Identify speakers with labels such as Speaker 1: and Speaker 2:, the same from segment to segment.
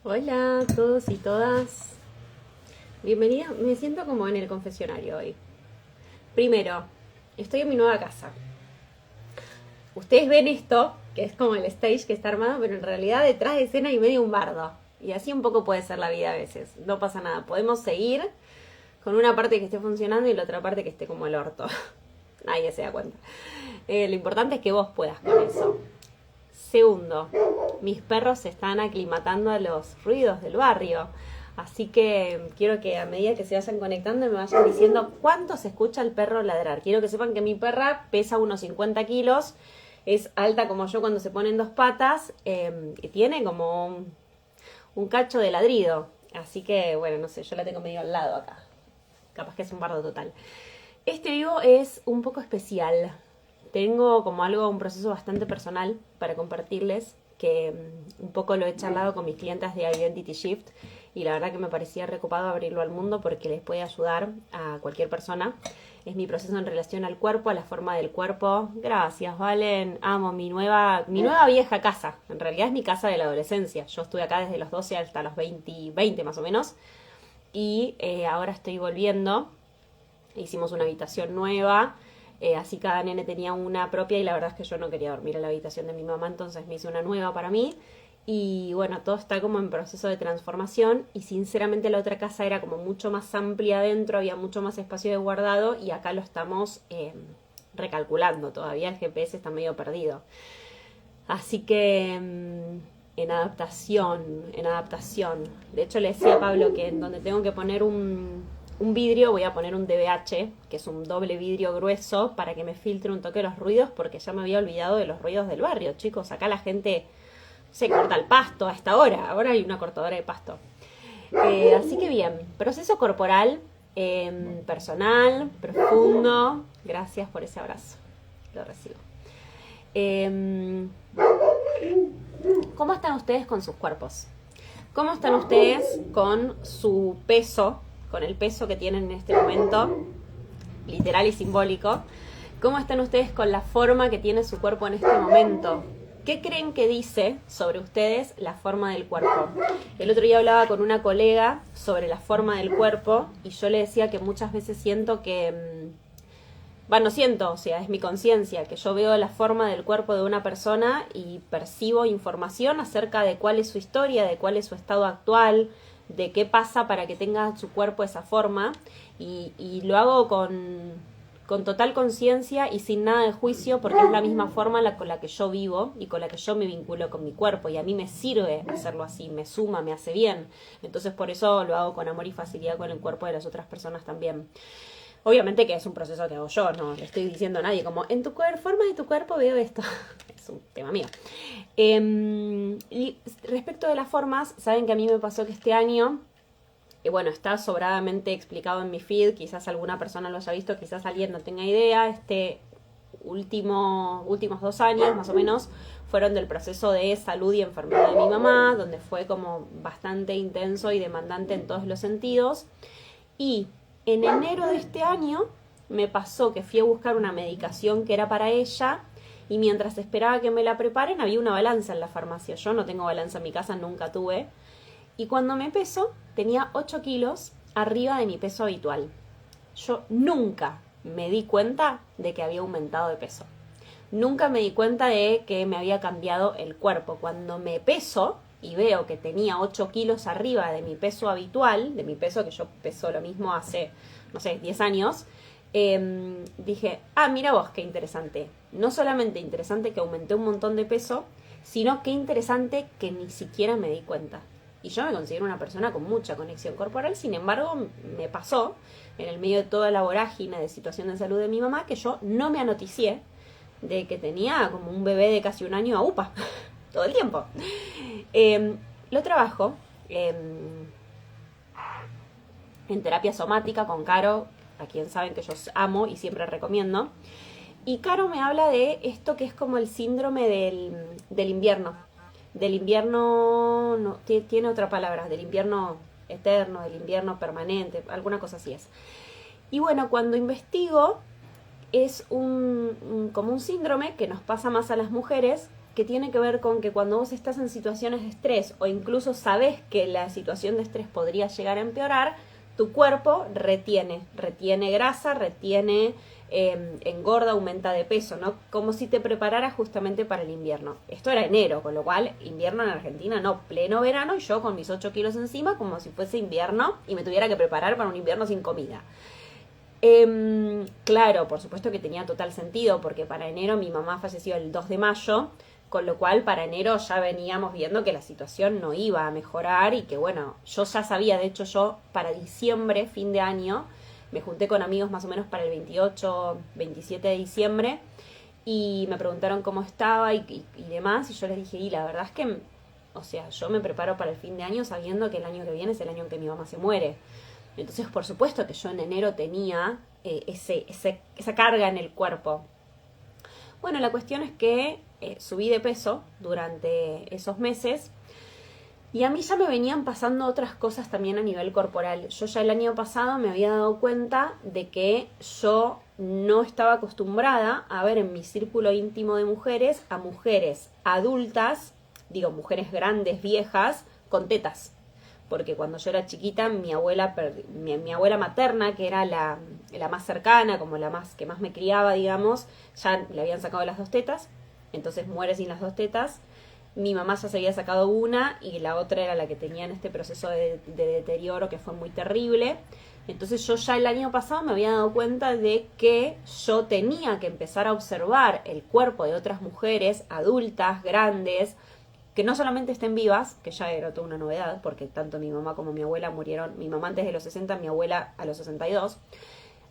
Speaker 1: Hola a todos y todas. Bienvenida. Me siento como en el confesionario hoy. Primero, estoy en mi nueva casa. Ustedes ven esto, que es como el stage que está armado, pero en realidad detrás de escena hay medio un bardo. Y así un poco puede ser la vida a veces. No pasa nada. Podemos seguir con una parte que esté funcionando y la otra parte que esté como el orto. Nadie se da cuenta. Lo importante es que vos puedas con eso. Segundo, mis perros se están aclimatando a los ruidos del barrio. Así que quiero que a medida que se vayan conectando me vayan diciendo cuánto se escucha el perro ladrar. Quiero que sepan que mi perra pesa unos 50 kilos, es alta como yo cuando se pone en dos patas y tiene como un cacho de ladrido. Así que bueno, no sé, yo la tengo medio al lado acá. Capaz que es un bardo total. Este vivo es un poco especial. Tengo como algo, un proceso bastante personal para compartirles, que un poco lo he charlado con mis clientes de Identity Shift y la verdad que me parecía recopado abrirlo al mundo porque les puede ayudar a cualquier persona. Es mi proceso en relación al cuerpo, a la forma del cuerpo. Gracias, Valen. Amo mi nueva vieja casa. En realidad es mi casa de la adolescencia. Yo estuve acá desde los 12 hasta los 20 más o menos. Y ahora estoy volviendo. Hicimos una habitación nueva, así cada nene tenía una propia y la verdad es que yo no quería dormir en la habitación de mi mamá, entonces me hice una nueva para mí. Y bueno, todo está como en proceso de transformación y sinceramente la otra casa era como mucho más amplia adentro, había mucho más espacio de guardado y acá lo estamos recalculando, todavía el GPS está medio perdido. Así que en adaptación, en adaptación. De hecho le decía a Pablo que en donde tengo que poner un vidrio voy a poner un DBH, que es un doble vidrio grueso para que me filtre un toque los ruidos, porque ya me había olvidado de los ruidos del barrio, chicos. Acá la gente se corta el pasto a esta hora, ahora hay una cortadora de pasto. Así que bien, proceso corporal, personal, profundo. Gracias por ese abrazo, lo recibo. Eh, ¿Cómo están ustedes con sus cuerpos? ¿Cómo están ustedes con su peso, con el peso que tienen en este momento, literal y simbólico? ¿Cómo están ustedes con la forma que tiene su cuerpo en este momento? ¿Qué creen que dice sobre ustedes la forma del cuerpo? El otro día hablaba con una colega sobre la forma del cuerpo y yo le decía que muchas veces siento que no siento, o sea, es mi conciencia, que yo veo la forma del cuerpo de una persona y percibo información acerca de cuál es su historia, de cuál es su estado actual, de qué pasa para que tenga su cuerpo esa forma, y lo hago con total conciencia y sin nada de juicio porque es la misma forma con la que yo vivo y con la que yo me vinculo con mi cuerpo y a mí me sirve hacerlo así, me suma, me hace bien. Entonces por eso lo hago con amor y facilidad con el cuerpo de las otras personas también. Obviamente que es un proceso que hago yo, no le estoy diciendo a nadie como en tu forma de tu cuerpo veo esto. Es un tema mío. Y respecto de las formas, saben que a mí me pasó que este año, y bueno, está sobradamente explicado en mi feed, quizás alguna persona lo haya visto, quizás alguien no tenga idea, últimos 2 años más o menos fueron del proceso de salud y enfermedad de mi mamá, donde fue como bastante intenso y demandante en todos los sentidos. Y en enero de este año me pasó que fui a buscar una medicación que era para ella y mientras esperaba que me la preparen había una balanza en la farmacia. Yo no tengo balanza en mi casa, nunca tuve. Y cuando me peso tenía 8 kilos arriba de mi peso habitual. Yo nunca me di cuenta de que había aumentado de peso. Nunca me di cuenta de que me había cambiado el cuerpo. Cuando me peso y veo que tenía 8 kilos arriba de mi peso habitual, de mi peso que yo peso lo mismo hace, no sé, 10 años, dije, mira vos, qué interesante. No solamente interesante que aumenté un montón de peso, sino qué interesante que ni siquiera me di cuenta. Y yo me considero una persona con mucha conexión corporal, sin embargo, me pasó en el medio de toda la vorágine de situación de salud de mi mamá que yo no me anoticié de que tenía como un bebé de casi un año a UPA todo el tiempo. Lo trabajo en terapia somática con Caro, a quien saben que yo amo y siempre recomiendo. Y Caro me habla de esto que es como el síndrome del invierno. Del invierno, no, tiene otra palabra, del invierno eterno, del invierno permanente, alguna cosa así es. Y bueno, cuando investigo, es como un síndrome que nos pasa más a las mujeres, que tiene que ver con que cuando vos estás en situaciones de estrés o incluso sabés que la situación de estrés podría llegar a empeorar, tu cuerpo retiene grasa, engorda, aumenta de peso, ¿no? Como si te prepararas justamente para el invierno. Esto era enero, con lo cual invierno en Argentina, no, pleno verano, y yo con mis 8 kilos encima como si fuese invierno y me tuviera que preparar para un invierno sin comida. Claro, por supuesto que tenía total sentido, porque para enero mi mamá falleció el 2 de mayo, con lo cual para enero ya veníamos viendo que la situación no iba a mejorar y que bueno, yo ya sabía, de hecho yo para diciembre, fin de año, me junté con amigos más o menos para el 28, 27 de diciembre y me preguntaron cómo estaba y demás, y yo les dije, y la verdad es que, o sea, yo me preparo para el fin de año sabiendo que el año que viene es el año en que mi mamá se muere. Entonces, por supuesto que yo en enero tenía esa carga en el cuerpo. Bueno, la cuestión es que subí de peso durante esos meses y a mí ya me venían pasando otras cosas también a nivel corporal. Yo ya el año pasado me había dado cuenta de que yo no estaba acostumbrada a ver en mi círculo íntimo de mujeres a mujeres adultas, digo mujeres grandes, viejas, con tetas. Porque cuando yo era chiquita, mi abuela materna, que era la más cercana, como la más que más me criaba, digamos, ya le habían sacado las 2 tetas, entonces muere sin las 2 tetas. Mi mamá ya se había sacado una y la otra era la que tenía en este proceso de deterioro que fue muy terrible. Entonces yo ya el año pasado me había dado cuenta de que yo tenía que empezar a observar el cuerpo de otras mujeres adultas, grandes, que no solamente estén vivas, que ya era toda una novedad, porque tanto mi mamá como mi abuela murieron, mi mamá antes de los 60, mi abuela a los 62,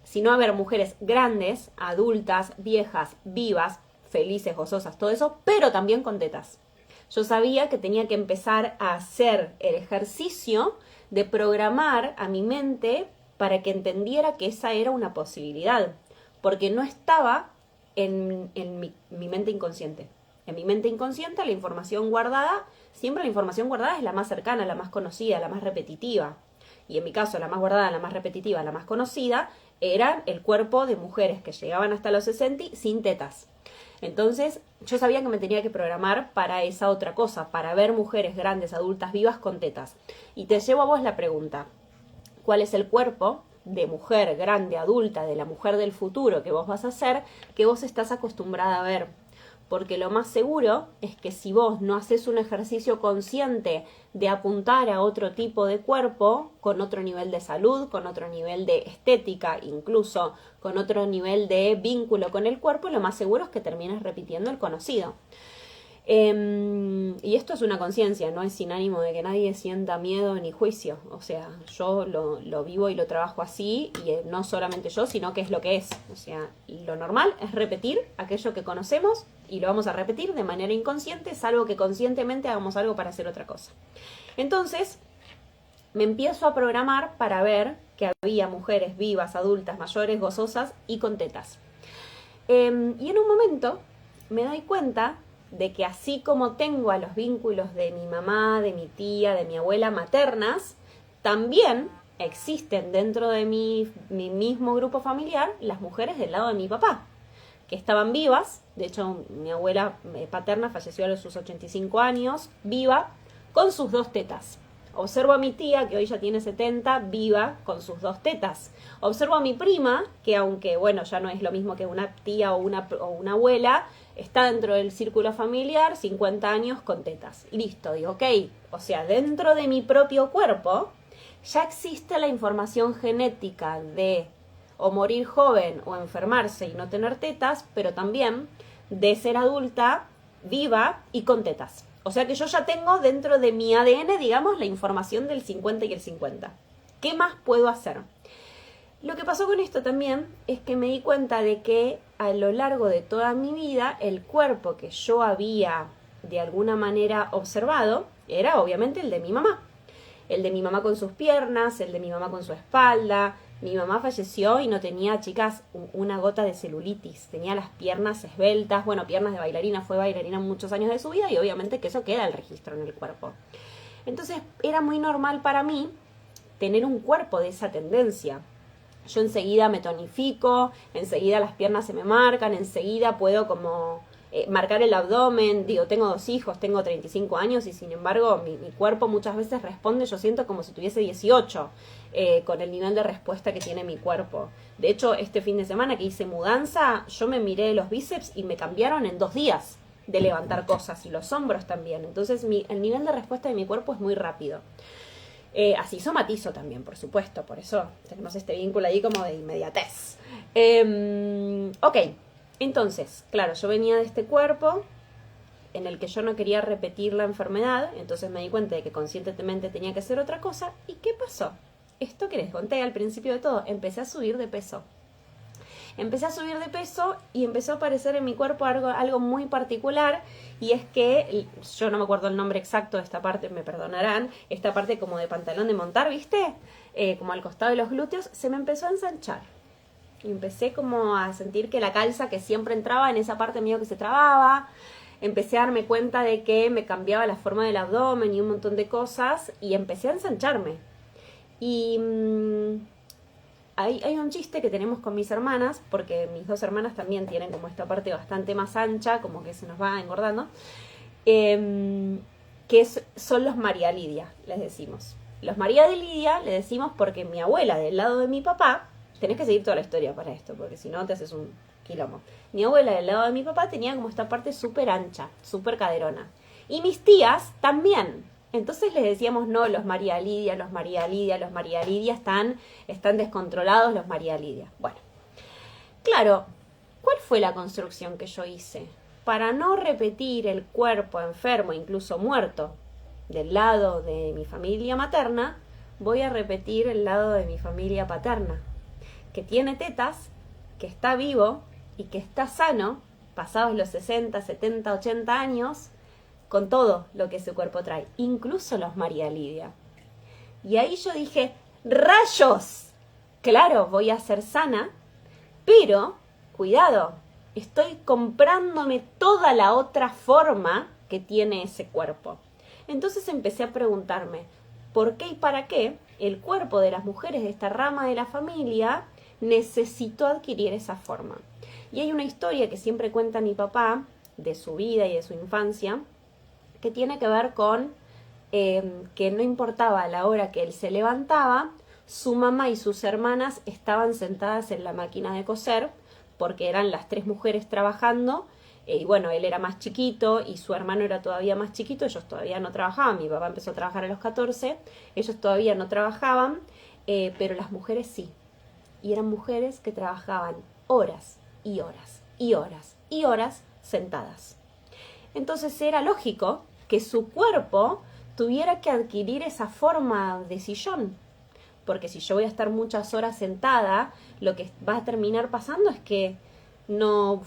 Speaker 1: sino a ver mujeres grandes, adultas, viejas, vivas, felices, gozosas, todo eso, pero también con tetas. Yo sabía que tenía que empezar a hacer el ejercicio de programar a mi mente para que entendiera que esa era una posibilidad, porque no estaba en mi mente inconsciente. En mi mente inconsciente la información guardada, siempre la información guardada es la más cercana, la más conocida, la más repetitiva. Y en mi caso la más guardada, la más repetitiva, la más conocida, eran el cuerpo de mujeres que llegaban hasta los 60 sin tetas. Entonces yo sabía que me tenía que programar para esa otra cosa, para ver mujeres grandes, adultas, vivas con tetas. Y te llevo a vos la pregunta, ¿cuál es el cuerpo de mujer grande, adulta, de la mujer del futuro que vos vas a hacer, que vos estás acostumbrada a ver? Porque lo más seguro es que si vos no haces un ejercicio consciente de apuntar a otro tipo de cuerpo, con otro nivel de salud, con otro nivel de estética, incluso con otro nivel de vínculo con el cuerpo, lo más seguro es que termines repitiendo el conocido. Y esto es una conciencia, no es sin ánimo de que nadie sienta miedo ni juicio. O sea, yo lo vivo y lo trabajo así, y no solamente yo, sino que es lo que es. O sea, lo normal es repetir aquello que conocemos y lo vamos a repetir de manera inconsciente, salvo que conscientemente hagamos algo para hacer otra cosa. Entonces, me empiezo a programar para ver que había mujeres vivas, adultas, mayores, gozosas y con tetas. Y en un momento me doy cuenta de que así como tengo a los vínculos de mi mamá, de mi tía, de mi abuela maternas, también existen dentro de mi mismo grupo familiar las mujeres del lado de mi papá, que estaban vivas. De hecho, mi abuela paterna falleció a sus 85 años, viva, con sus 2 tetas. Observo a mi tía, que hoy ya tiene 70, viva con sus 2 tetas. Observo a mi prima, que aunque, bueno, ya no es lo mismo que una tía o una abuela, está dentro del círculo familiar, 50 años con tetas. Listo, digo, ok. O sea, dentro de mi propio cuerpo ya existe la información genética de o morir joven o enfermarse y no tener tetas, pero también de ser adulta, viva y con tetas. O sea que yo ya tengo dentro de mi ADN, digamos, la información del 50 y el 50. ¿Qué más puedo hacer? Lo que pasó con esto también es que me di cuenta de que a lo largo de toda mi vida el cuerpo que yo había de alguna manera observado era obviamente el de mi mamá. El de mi mamá con sus piernas, el de mi mamá con su espalda. Mi mamá falleció y no tenía, chicas, una gota de celulitis. Tenía las piernas esbeltas, bueno, piernas de bailarina, fue bailarina muchos años de su vida y obviamente que eso queda el registro en el cuerpo. Entonces era muy normal para mí tener un cuerpo de esa tendencia. Yo enseguida me tonifico, enseguida las piernas se me marcan, enseguida puedo como marcar el abdomen. Digo, tengo 2 hijos, tengo 35 años y sin embargo mi cuerpo muchas veces responde, yo siento como si tuviese 18, con el nivel de respuesta que tiene mi cuerpo. De hecho, este fin de semana que hice mudanza, yo me miré los bíceps y me cambiaron en 2 días de levantar cosas, y los hombros también. Entonces el nivel de respuesta de mi cuerpo es muy rápido. Así somatizo también, por supuesto, por eso tenemos este vínculo ahí como de inmediatez. Ok, entonces, claro, yo venía de este cuerpo en el que yo no quería repetir la enfermedad, entonces me di cuenta de que conscientemente tenía que hacer otra cosa. ¿Y qué pasó? Esto que les conté al principio de todo, empecé a subir de peso. Empecé a subir de peso y empezó a aparecer en mi cuerpo algo muy particular, y es que, yo no me acuerdo el nombre exacto de esta parte, me perdonarán, esta parte como de pantalón de montar, ¿viste? Como al costado de los glúteos, se me empezó a ensanchar. Y empecé como a sentir que la calza que siempre entraba en esa parte mío que se trababa. Empecé a darme cuenta de que me cambiaba la forma del abdomen y un montón de cosas, y empecé a ensancharme. Y hay un chiste que tenemos con mis hermanas, porque mis 2 hermanas también tienen como esta parte bastante más ancha, como que se nos va engordando, son los María Lidia, les decimos. Los María de Lidia le decimos porque mi abuela del lado de mi papá, tenés que seguir toda la historia para esto, porque si no te haces un quilombo. Mi abuela del lado de mi papá tenía como esta parte súper ancha, súper caderona. Y mis tías también. Entonces les decíamos, no, los María Lidia, los María Lidia, los María Lidia están descontrolados, los María Lidia. Bueno, claro, ¿cuál fue la construcción que yo hice? Para no repetir el cuerpo enfermo, incluso muerto, del lado de mi familia materna, voy a repetir el lado de mi familia paterna, que tiene tetas, que está vivo y que está sano, pasados los 60, 70, 80 años, con todo lo que su cuerpo trae, incluso los María Lidia. Y ahí yo dije, ¡rayos! Claro, voy a ser sana, pero, cuidado, estoy comprándome toda la otra forma que tiene ese cuerpo. Entonces empecé a preguntarme, ¿por qué y para qué el cuerpo de las mujeres de esta rama de la familia necesitó adquirir esa forma? Y hay una historia que siempre cuenta mi papá, de su vida y de su infancia, que tiene que ver con que no importaba a la hora que él se levantaba, su mamá y sus hermanas estaban sentadas en la máquina de coser, porque eran las 3 mujeres trabajando, y bueno, él era más chiquito y su hermano era todavía más chiquito, ellos todavía no trabajaban, mi papá empezó a trabajar a los 14, ellos todavía no trabajaban, pero las mujeres sí, y eran mujeres que trabajaban horas y horas y horas y horas sentadas. Entonces era lógico que su cuerpo tuviera que adquirir esa forma de sillón, porque si yo voy a estar muchas horas sentada, lo que va a terminar pasando es que no,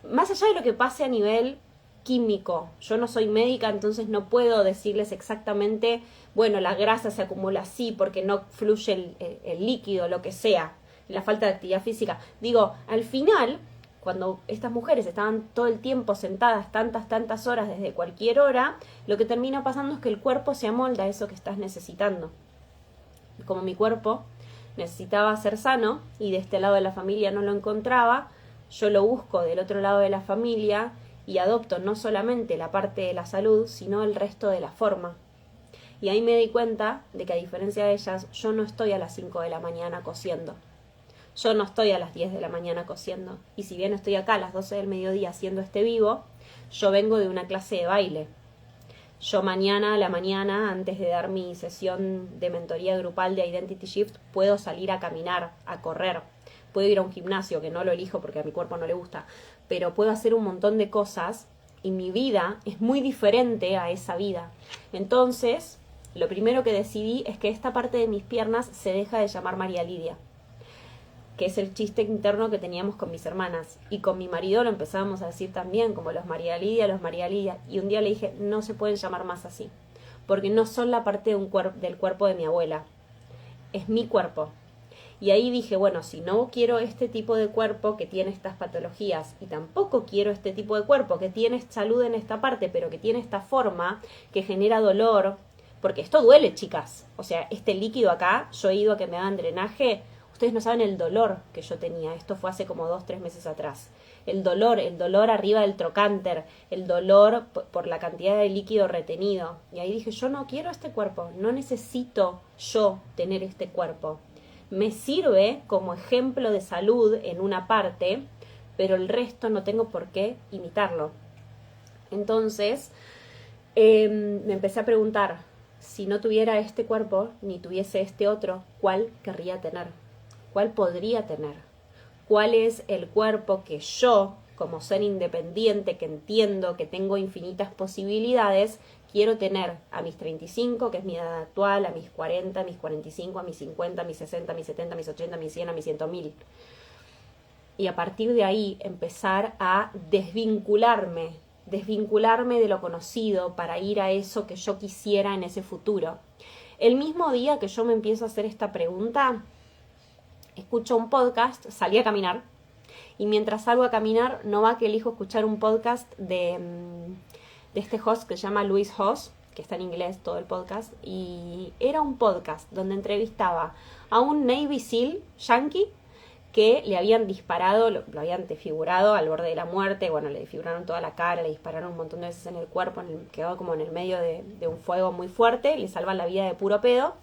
Speaker 1: más allá de lo que pase a nivel químico, yo no soy médica, entonces no puedo decirles exactamente, bueno, la grasa se acumula así porque no fluye el líquido, lo que sea, la falta de actividad física. Digo, al final, cuando estas mujeres estaban todo el tiempo sentadas tantas horas desde cualquier hora, lo que termina pasando es que el cuerpo se amolda a eso que estás necesitando. Como mi cuerpo necesitaba ser sano y de este lado de la familia no lo encontraba, yo lo busco del otro lado de la familia y adopto no solamente la parte de la salud, sino el resto de la forma. Y ahí me di cuenta de que a diferencia de ellas, yo no estoy a las 5 de la mañana cosiendo. Yo no estoy a las 10 de la mañana cosiendo. Y si bien estoy acá a las 12 del mediodía haciendo este vivo, yo vengo de una clase de baile. Yo mañana a la mañana, antes de dar mi sesión de mentoría grupal de Identity Shift, puedo salir a caminar, a correr. Puedo ir a un gimnasio, que no lo elijo porque a mi cuerpo no le gusta, pero puedo hacer un montón de cosas y mi vida es muy diferente a esa vida. Entonces, lo primero que decidí es que esta parte de mis piernas se deja de llamar María Lidia, que es el chiste interno que teníamos con mis hermanas. Y con mi marido lo empezábamos a decir también, como los María Lidia. Y un día le dije, no se pueden llamar más así, porque no son la parte de del cuerpo de mi abuela. Es mi cuerpo. Y ahí dije, bueno, si no quiero este tipo de cuerpo que tiene estas patologías, y tampoco quiero este tipo de cuerpo que tiene salud en esta parte, pero que tiene esta forma, que genera dolor, porque esto duele, chicas. O sea, este líquido acá, yo he ido a que me hagan drenaje. Ustedes no saben el dolor que yo tenía. Esto fue hace como 2-3 meses atrás. El dolor arriba del trocánter, el dolor por la cantidad de líquido retenido. Y ahí dije, yo no quiero este cuerpo, no necesito yo tener este cuerpo. Me sirve como ejemplo de salud en una parte, pero el resto no tengo por qué imitarlo. Entonces, me empecé a preguntar, si no tuviera este cuerpo, ni tuviese este otro, ¿cuál querría tener? ¿Cuál podría tener? ¿Cuál es el cuerpo que yo, como ser independiente, que entiendo que tengo infinitas posibilidades, quiero tener a mis 35, que es mi edad actual, a mis 40, a mis 45, a mis 50, a mis 60, a mis 70, a mis 80, a mis 100, a mis 100.000? Y a partir de ahí empezar a desvincularme de lo conocido para ir a eso que yo quisiera en ese futuro. El mismo día que yo me empiezo a hacer esta pregunta, escucho un podcast, salí a caminar, y mientras salgo a caminar no va que elijo escuchar un podcast de este host que se llama Luis Hoss, que está en inglés todo el podcast, y era un podcast donde entrevistaba a un Navy SEAL yankee que le habían disparado, lo habían desfigurado al borde de la muerte, bueno, le desfiguraron toda la cara, le dispararon un montón de veces en el cuerpo, quedó como en el medio de un fuego muy fuerte, le salvan la vida de puro pedo.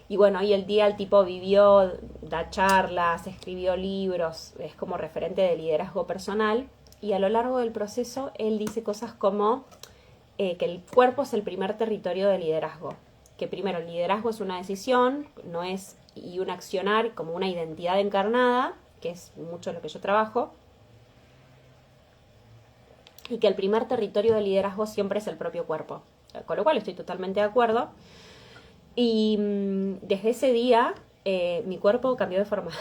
Speaker 1: Y bueno, hoy el día el tipo vivió, da charlas, escribió libros, es como referente de liderazgo personal, y a lo largo del proceso él dice cosas como que el cuerpo es el primer territorio de liderazgo, que primero el liderazgo es una decisión, no es, y un accionar como una identidad encarnada, que es mucho lo que yo trabajo, y que el primer territorio de liderazgo siempre es el propio cuerpo, con lo cual estoy totalmente de acuerdo. Y desde ese día mi cuerpo cambió de forma.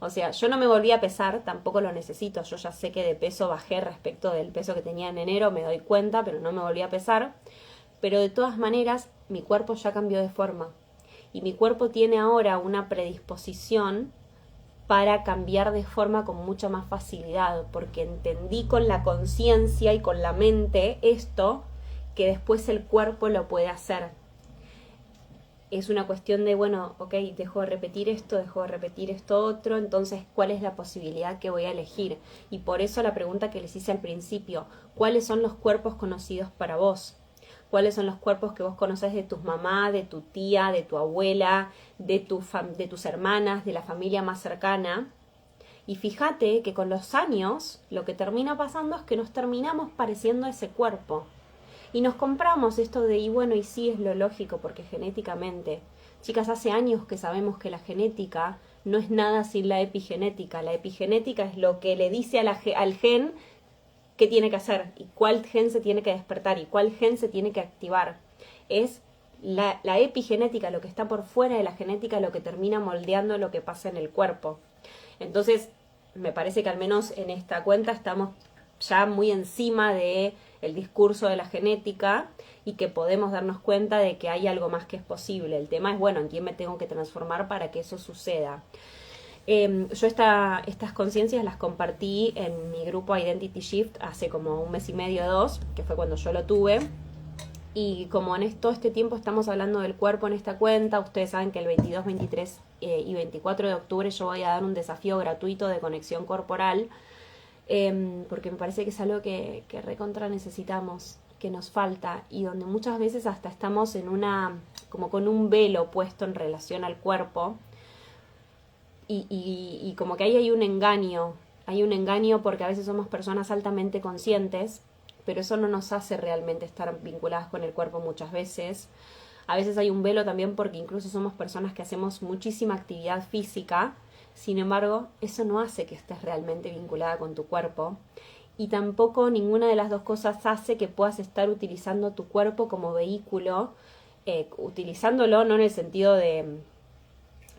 Speaker 1: O sea, yo no me volví a pesar, tampoco lo necesito. Yo ya sé que de peso bajé respecto del peso que tenía en enero, me doy cuenta, pero no me volví a pesar. Pero de todas maneras, mi cuerpo ya cambió de forma. Y mi cuerpo tiene ahora una predisposición para cambiar de forma con mucha más facilidad, porque entendí con la conciencia y con la mente esto, que después el cuerpo lo puede hacer. Es una cuestión de, bueno, ok, dejo de repetir esto otro, entonces, ¿cuál es la posibilidad que voy a elegir? Y por eso la pregunta que les hice al principio, ¿cuáles son los cuerpos conocidos para vos? ¿Cuáles son los cuerpos que vos conocés de tus mamás, de tu tía, de tu abuela, de tus hermanas, de la familia más cercana? Y fíjate que con los años lo que termina pasando es que nos terminamos pareciendo a ese cuerpo. Y nos compramos esto de, y bueno, y sí es lo lógico, porque genéticamente, chicas, hace años que sabemos que la genética no es nada sin la epigenética. La epigenética es lo que le dice al gen qué tiene que hacer, y cuál gen se tiene que despertar, y cuál gen se tiene que activar. Es la epigenética, lo que está por fuera de la genética, lo que termina moldeando lo que pasa en el cuerpo. Entonces, me parece que al menos en esta cuenta estamos ya muy encima de el discurso de la genética y que podemos darnos cuenta de que hay algo más que es posible. El tema es, bueno, en quién me tengo que transformar para que eso suceda. Yo estas conciencias las compartí en mi grupo Identity Shift hace como 1 mes y medio, 2, que fue cuando yo lo tuve. Y como en todo este tiempo estamos hablando del cuerpo en esta cuenta, ustedes saben que el 22, 23 y 24 de octubre yo voy a dar un desafío gratuito de conexión corporal, porque me parece que es algo que recontra necesitamos, que nos falta, y donde muchas veces hasta estamos en como con un velo puesto en relación al cuerpo, y como que ahí hay un engaño porque a veces somos personas altamente conscientes, pero eso no nos hace realmente estar vinculadas con el cuerpo muchas veces. A veces hay un velo también porque incluso somos personas que hacemos muchísima actividad física. Sin embargo, eso no hace que estés realmente vinculada con tu cuerpo, y tampoco ninguna de las dos cosas hace que puedas estar utilizando tu cuerpo como vehículo, utilizándolo no en el sentido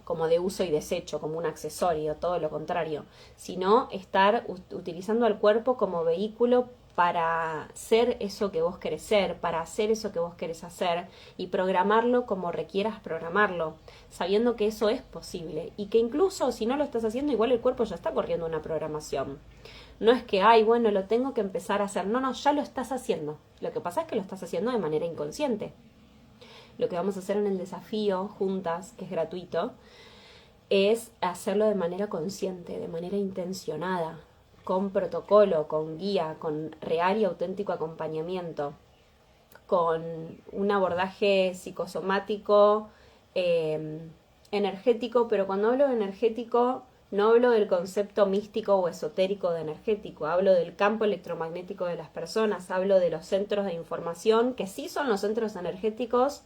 Speaker 1: como de uso y desecho, como un accesorio, todo lo contrario, sino estar utilizando al cuerpo como vehículo para ser eso que vos querés ser, para hacer eso que vos querés hacer, y programarlo como requieras programarlo, sabiendo que eso es posible, y que incluso si no lo estás haciendo, igual el cuerpo ya está corriendo una programación. No es que, ay, bueno, lo tengo que empezar a hacer. No, ya lo estás haciendo. Lo que pasa es que lo estás haciendo de manera inconsciente. Lo que vamos a hacer en el desafío juntas, que es gratuito, es hacerlo de manera consciente, de manera intencionada, con protocolo, con guía, con real y auténtico acompañamiento, con un abordaje psicosomático, energético, pero cuando hablo de energético no hablo del concepto místico o esotérico de energético, hablo del campo electromagnético de las personas, hablo de los centros de información, que sí son los centros energéticos,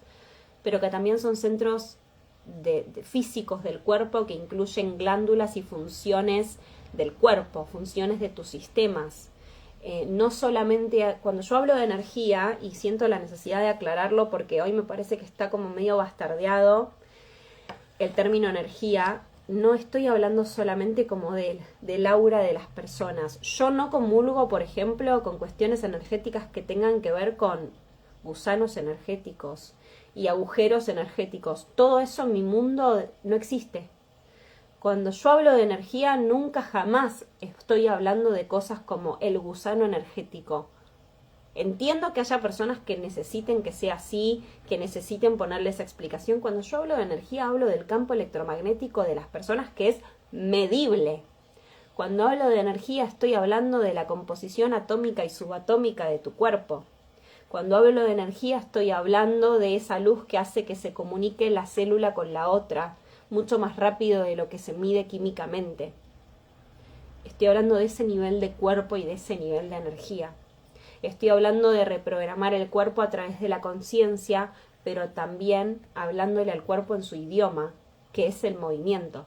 Speaker 1: pero que también son centros de físicos del cuerpo, que incluyen glándulas y funciones del cuerpo, funciones de tus sistemas. No solamente, cuando yo hablo de energía, y siento la necesidad de aclararlo porque hoy me parece que está como medio bastardeado el término energía, no estoy hablando solamente como del aura de las personas. Yo no comulgo, por ejemplo, con cuestiones energéticas que tengan que ver con gusanos energéticos y agujeros energéticos. Todo eso en mi mundo no existe. Cuando yo hablo de energía, nunca jamás estoy hablando de cosas como el gusano energético. Entiendo que haya personas que necesiten que sea así, que necesiten ponerle esa explicación. Cuando yo hablo de energía, hablo del campo electromagnético de las personas, que es medible. Cuando hablo de energía, estoy hablando de la composición atómica y subatómica de tu cuerpo. Cuando hablo de energía, estoy hablando de esa luz que hace que se comunique la célula con la otra, mucho más rápido de lo que se mide químicamente. Estoy hablando de ese nivel de cuerpo y de ese nivel de energía. Estoy hablando de reprogramar el cuerpo a través de la conciencia, pero también hablándole al cuerpo en su idioma, que es el movimiento.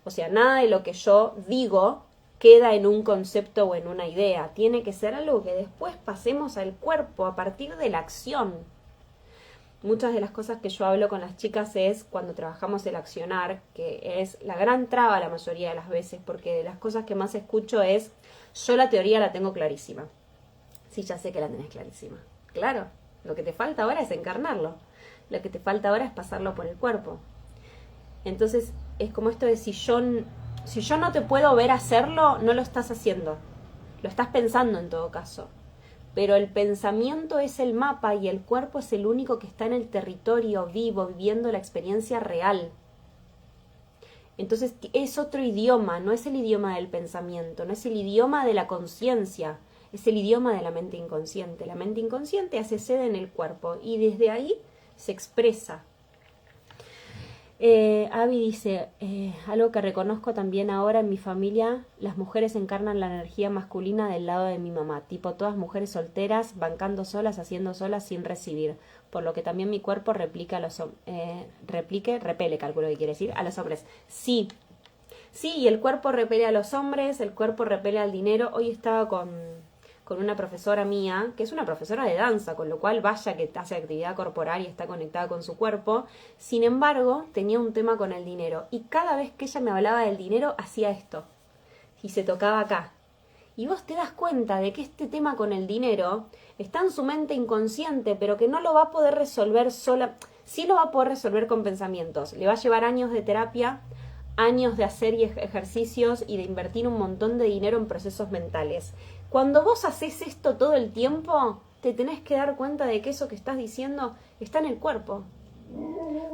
Speaker 1: O sea, nada de lo que yo digo queda en un concepto o en una idea. Tiene que ser algo que después pasemos al cuerpo a partir de la acción. Muchas de las cosas que yo hablo con las chicas es cuando trabajamos el accionar, que es la gran traba la mayoría de las veces, porque de las cosas que más escucho es: yo la teoría la tengo clarísima. Sí, ya sé que la tenés clarísima. Claro, lo que te falta ahora es encarnarlo. Lo que te falta ahora es pasarlo por el cuerpo. Entonces, es como esto de si yo no te puedo ver hacerlo, no lo estás haciendo. Lo estás pensando en todo caso. Pero el pensamiento es el mapa y el cuerpo es el único que está en el territorio vivo, viviendo la experiencia real. Entonces, es otro idioma, no es el idioma del pensamiento, no es el idioma de la conciencia. Es el idioma de la mente inconsciente. La mente inconsciente hace sede en el cuerpo y desde ahí se expresa. Abby dice, algo que reconozco también ahora en mi familia, las mujeres encarnan la energía masculina del lado de mi mamá, tipo todas mujeres solteras, bancando solas, haciendo solas sin recibir, por lo que también mi cuerpo repele, calculo que quiere decir, a los hombres. Sí, y el cuerpo repele a los hombres, el cuerpo repele al dinero. Hoy estaba con una profesora mía, que es una profesora de danza, con lo cual vaya que hace actividad corporal y está conectada con su cuerpo. Sin embargo, tenía un tema con el dinero. Y cada vez que ella me hablaba del dinero, hacía esto. Y se tocaba acá. Y vos te das cuenta de que este tema con el dinero está en su mente inconsciente, pero que no lo va a poder resolver sola. Sí lo va a poder resolver con pensamientos. Le va a llevar años de terapia, años de hacer ejercicios y de invertir un montón de dinero en procesos mentales. Cuando vos haces esto todo el tiempo, te tenés que dar cuenta de que eso que estás diciendo está en el cuerpo.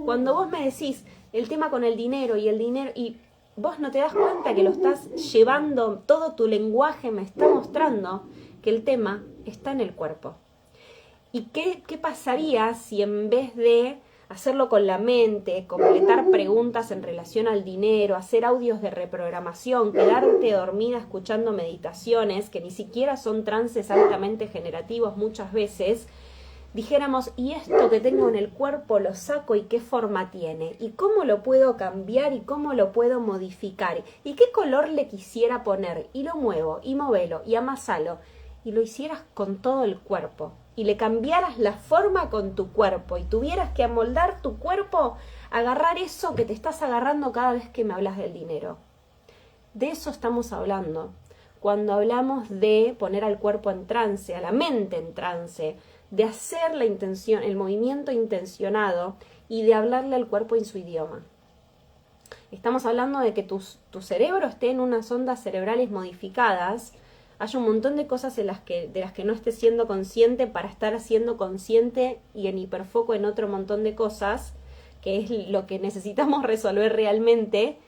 Speaker 1: Cuando vos me decís el tema con el dinero y vos no te das cuenta que lo estás llevando, todo tu lenguaje me está mostrando que el tema está en el cuerpo. ¿Y qué pasaría si en vez de hacerlo con la mente, completar preguntas en relación al dinero, hacer audios de reprogramación, quedarte dormida escuchando meditaciones, que ni siquiera son trances altamente generativos muchas veces, dijéramos, y esto que tengo en el cuerpo lo saco y qué forma tiene, y cómo lo puedo cambiar y cómo lo puedo modificar, y qué color le quisiera poner, y lo muevo, y movelo, y amasalo, y lo hicieras con todo el cuerpo, y le cambiaras la forma con tu cuerpo, y tuvieras que amoldar tu cuerpo, agarrar eso que te estás agarrando cada vez que me hablas del dinero. De eso estamos hablando. Cuando hablamos de poner al cuerpo en trance, a la mente en trance, de hacer la intención, el movimiento intencionado y de hablarle al cuerpo en su idioma. Estamos hablando de que tu cerebro esté en unas ondas cerebrales modificadas. Hay un montón de cosas de las que no estés siendo consciente para estar siendo consciente y en hiperfoco en otro montón de cosas, que es lo que necesitamos resolver realmente,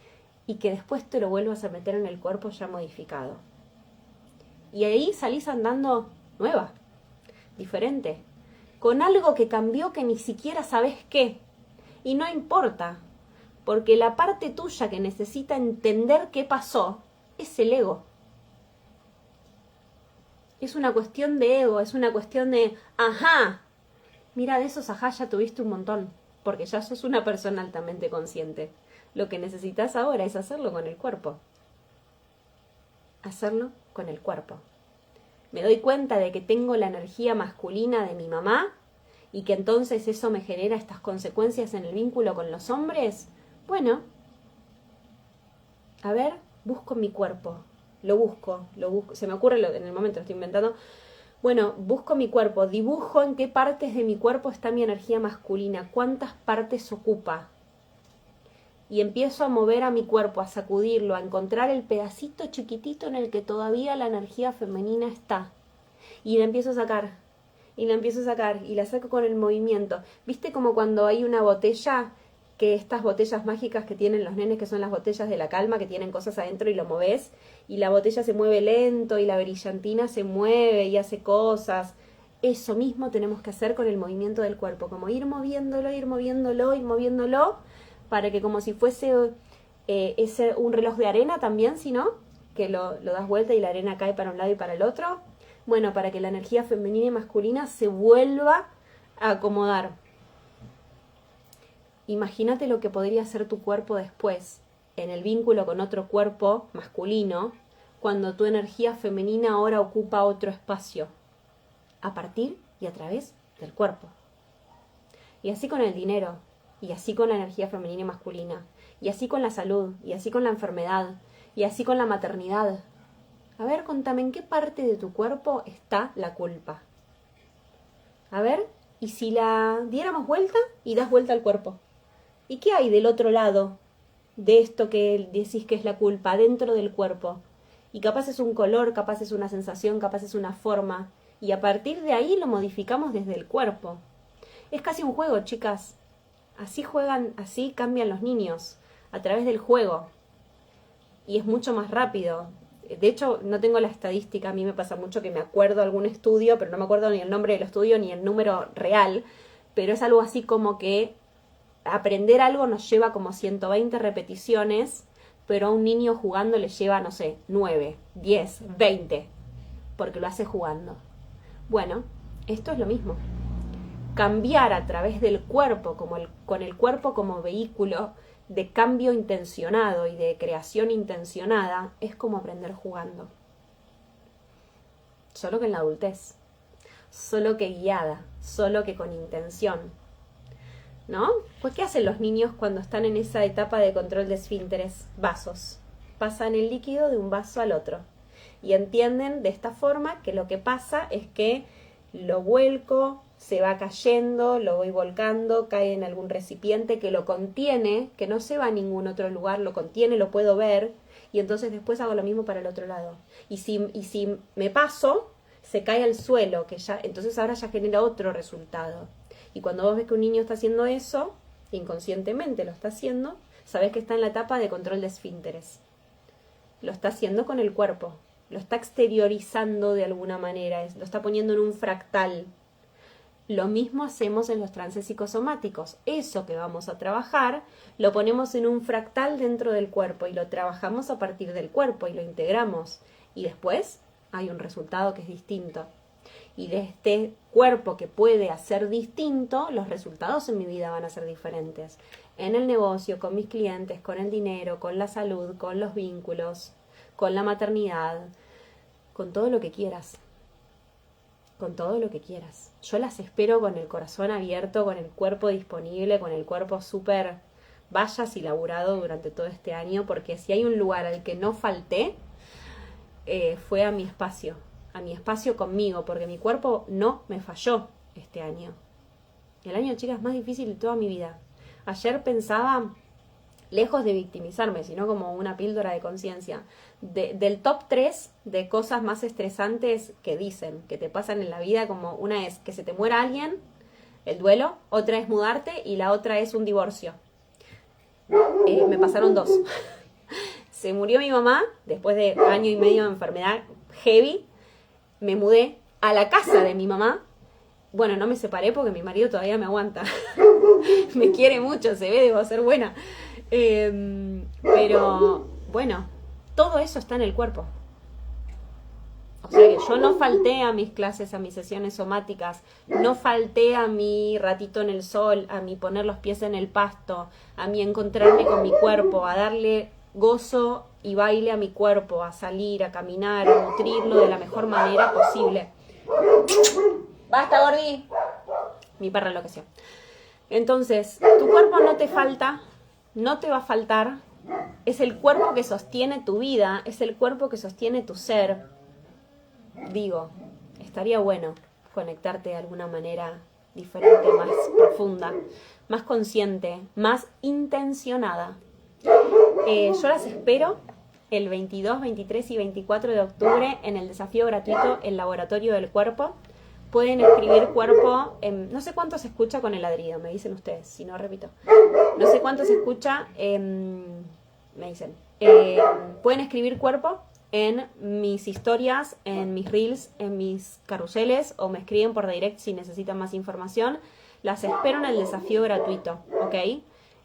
Speaker 1: y que después te lo vuelvas a meter en el cuerpo ya modificado. Y ahí salís andando nueva, diferente, con algo que cambió que ni siquiera sabés qué. Y no importa, porque la parte tuya que necesita entender qué pasó es el ego. Es una cuestión de ego, es una cuestión de, ajá, mira, de esos ajá ya tuviste un montón, porque ya sos una persona altamente consciente. Lo que necesitas ahora es hacerlo con el cuerpo. Hacerlo con el cuerpo. Me doy cuenta de que tengo la energía masculina de mi mamá y que entonces eso me genera estas consecuencias en el vínculo con los hombres. Bueno, a ver, busco mi cuerpo. Lo busco. Se me ocurre en el momento, lo estoy inventando. Bueno, busco mi cuerpo, dibujo en qué partes de mi cuerpo está mi energía masculina, cuántas partes ocupa. Y empiezo a mover a mi cuerpo, a sacudirlo, a encontrar el pedacito chiquitito en el que todavía la energía femenina está. Y la empiezo a sacar, y la empiezo a sacar, y la saco con el movimiento. ¿Viste como cuando hay una botella, que estas botellas mágicas que tienen los nenes, que son las botellas de la calma, que tienen cosas adentro y lo movés, y la botella se mueve lento, y la brillantina se mueve y hace cosas? Eso mismo tenemos que hacer con el movimiento del cuerpo, como ir moviéndolo, ir moviéndolo, ir moviéndolo, para que como si fuese un reloj de arena también, si no, que lo das vuelta y la arena cae para un lado y para el otro. Bueno, para que la energía femenina y masculina se vuelva a acomodar. Imagínate lo que podría hacer tu cuerpo después, en el vínculo con otro cuerpo masculino, cuando tu energía femenina ahora ocupa otro espacio, a partir y a través del cuerpo. Y así con el dinero, y así con la energía femenina y masculina, y así con la salud, y así con la enfermedad, y así con la maternidad. A ver, contame, ¿en qué parte de tu cuerpo está la culpa? A ver, ¿y si la diéramos vuelta y das vuelta al cuerpo? ¿Y qué hay del otro lado de esto que decís que es la culpa, dentro del cuerpo? Y capaz es un color, capaz es una sensación, capaz es una forma, y a partir de ahí lo modificamos desde el cuerpo. Es casi un juego, chicas. Así juegan, así cambian los niños, a través del juego. Y es mucho más rápido. De hecho, no tengo la estadística, a mí me pasa mucho que me acuerdo de algún estudio, pero no me acuerdo ni el nombre del estudio ni el número real, pero es algo así como que aprender algo nos lleva como 120 repeticiones, pero a un niño jugando le lleva, no sé, 9, 10, 20, porque lo hace jugando. Bueno, esto es lo mismo. Cambiar a través del cuerpo, con el cuerpo como vehículo de cambio intencionado y de creación intencionada, es como aprender jugando. Solo que en la adultez, solo que guiada, solo que con intención. ¿No? Pues ¿qué hacen los niños cuando están en esa etapa de control de esfínteres? Vasos. Pasan el líquido de un vaso al otro. Y entienden de esta forma que lo que pasa es que lo vuelco, se va cayendo, lo voy volcando, cae en algún recipiente que lo contiene, que no se va a ningún otro lugar, lo contiene, lo puedo ver, y entonces después hago lo mismo para el otro lado. Y si me paso, se cae al suelo, que ya, entonces ahora ya genera otro resultado. Y cuando vos ves que un niño está haciendo eso, inconscientemente lo está haciendo, sabés que está en la etapa de control de esfínteres. Lo está haciendo con el cuerpo, lo está exteriorizando de alguna manera, lo está poniendo en un fractal. Lo mismo hacemos en los trances psicosomáticos. Eso que vamos a trabajar, lo ponemos en un fractal dentro del cuerpo y lo trabajamos a partir del cuerpo y lo integramos. Y después hay un resultado que es distinto. Y de este cuerpo que puede hacer distinto, los resultados en mi vida van a ser diferentes. En el negocio, con mis clientes, con el dinero, con la salud, con los vínculos, con la maternidad, con todo lo que quieras. Con todo lo que quieras. Yo las espero con el corazón abierto, con el cuerpo disponible, con el cuerpo súper vallas y laburado durante todo este año, porque si hay un lugar al que no falté, fue a mi espacio conmigo, porque mi cuerpo no me falló este año. El año, chicas, más difícil de toda mi vida. Ayer pensaba, lejos de victimizarme, sino como una píldora de conciencia, del top 3 de cosas más estresantes que dicen, que te pasan en la vida, como una es que se te muera alguien, el duelo, otra es mudarte y la otra es un divorcio. Me pasaron 2. se murió mi mamá, después de año y medio de enfermedad heavy, me mudé a la casa de mi mamá. Bueno, no me separé porque mi marido todavía me aguanta. Me quiere mucho, se ve, debo ser buena. Pero, bueno, todo eso está en el cuerpo. O sea que yo no falté a mis clases, a mis sesiones somáticas, no falté a mi ratito en el sol, a mi poner los pies en el pasto, a mi encontrarme con mi cuerpo, a darle gozo y baile a mi cuerpo, a salir, a caminar, a nutrirlo de la mejor manera posible. ¡Basta, Gordi! Mi perra enloqueció. Entonces, tu cuerpo no te falta, no te va a faltar. Es el cuerpo que sostiene tu vida, es el cuerpo que sostiene tu ser. Digo, estaría bueno conectarte de alguna manera diferente, más profunda, más consciente, más intencionada. Yo las espero el 22, 23 y 24 de octubre en el desafío gratuito El Laboratorio del Cuerpo. Pueden escribir cuerpo, no sé cuánto se escucha con el ladrido, me dicen ustedes, si no repito. No sé cuánto se escucha, me dicen. Pueden escribir cuerpo en mis historias, en mis reels, en mis carruseles, o me escriben por direct si necesitan más información. Las espero en el desafío gratuito, ¿ok?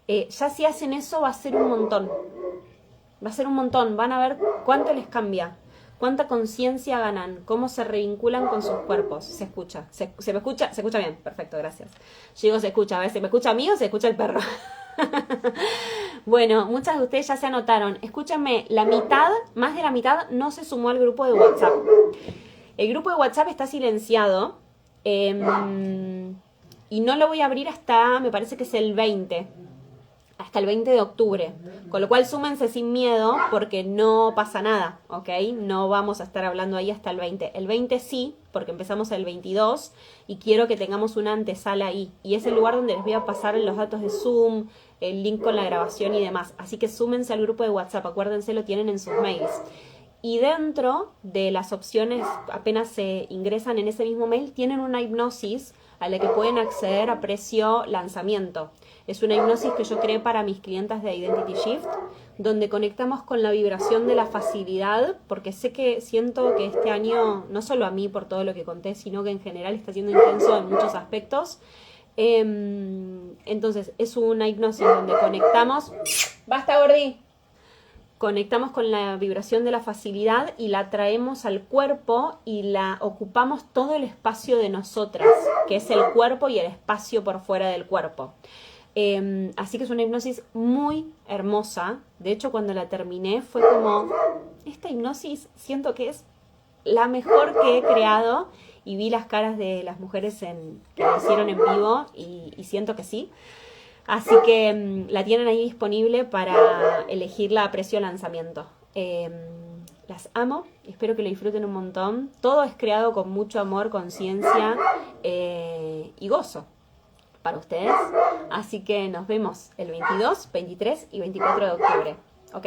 Speaker 1: Ya si hacen eso va a ser un montón. Va a ser un montón. Van a ver cuánto les cambia, cuánta conciencia ganan, cómo se revinculan con sus cuerpos. Se escucha. ¿Se me escucha? Se escucha bien. Perfecto, gracias. Yo digo se escucha. A ver, ¿se me escucha a mí o se escucha el perro? Bueno, muchas de ustedes ya se anotaron. Escúchenme, la mitad, más de la mitad, no se sumó al grupo de WhatsApp. El grupo de WhatsApp está silenciado y no lo voy a abrir hasta, me parece que es el 20. Hasta el 20 de octubre. Con lo cual súmense sin miedo porque no pasa nada, ¿ok? No vamos a estar hablando ahí hasta el 20. El 20 sí, porque empezamos el 22 y quiero que tengamos una antesala ahí. Y es el lugar donde les voy a pasar los datos de Zoom, el link con la grabación y demás. Así que súmense al grupo de WhatsApp, acuérdense, lo tienen en sus mails. Y dentro de las opciones, apenas se ingresan en ese mismo mail, tienen una hipnosis a la que pueden acceder a precio lanzamiento. Es una hipnosis que yo creé para mis clientas de Identity Shift, donde conectamos con la vibración de la facilidad, porque siento que este año, no solo a mí por todo lo que conté, sino que en general está siendo intenso en muchos aspectos. Entonces, es una hipnosis donde conectamos... ¡Basta, Gordi! Conectamos con la vibración de la facilidad y la traemos al cuerpo y la ocupamos todo el espacio de nosotras, que es el cuerpo y el espacio por fuera del cuerpo. Así que es una hipnosis muy hermosa. De hecho, cuando la terminé fue como, esta hipnosis siento que es la mejor que he creado, y vi las caras de las mujeres que la hicieron en vivo y siento que sí. Así que la tienen ahí disponible para elegirla a precio lanzamiento. Las amo, espero que lo disfruten un montón. Todo es creado con mucho amor, conciencia y gozo para ustedes. Así que nos vemos el 22, 23 y 24 de octubre. ¿Ok?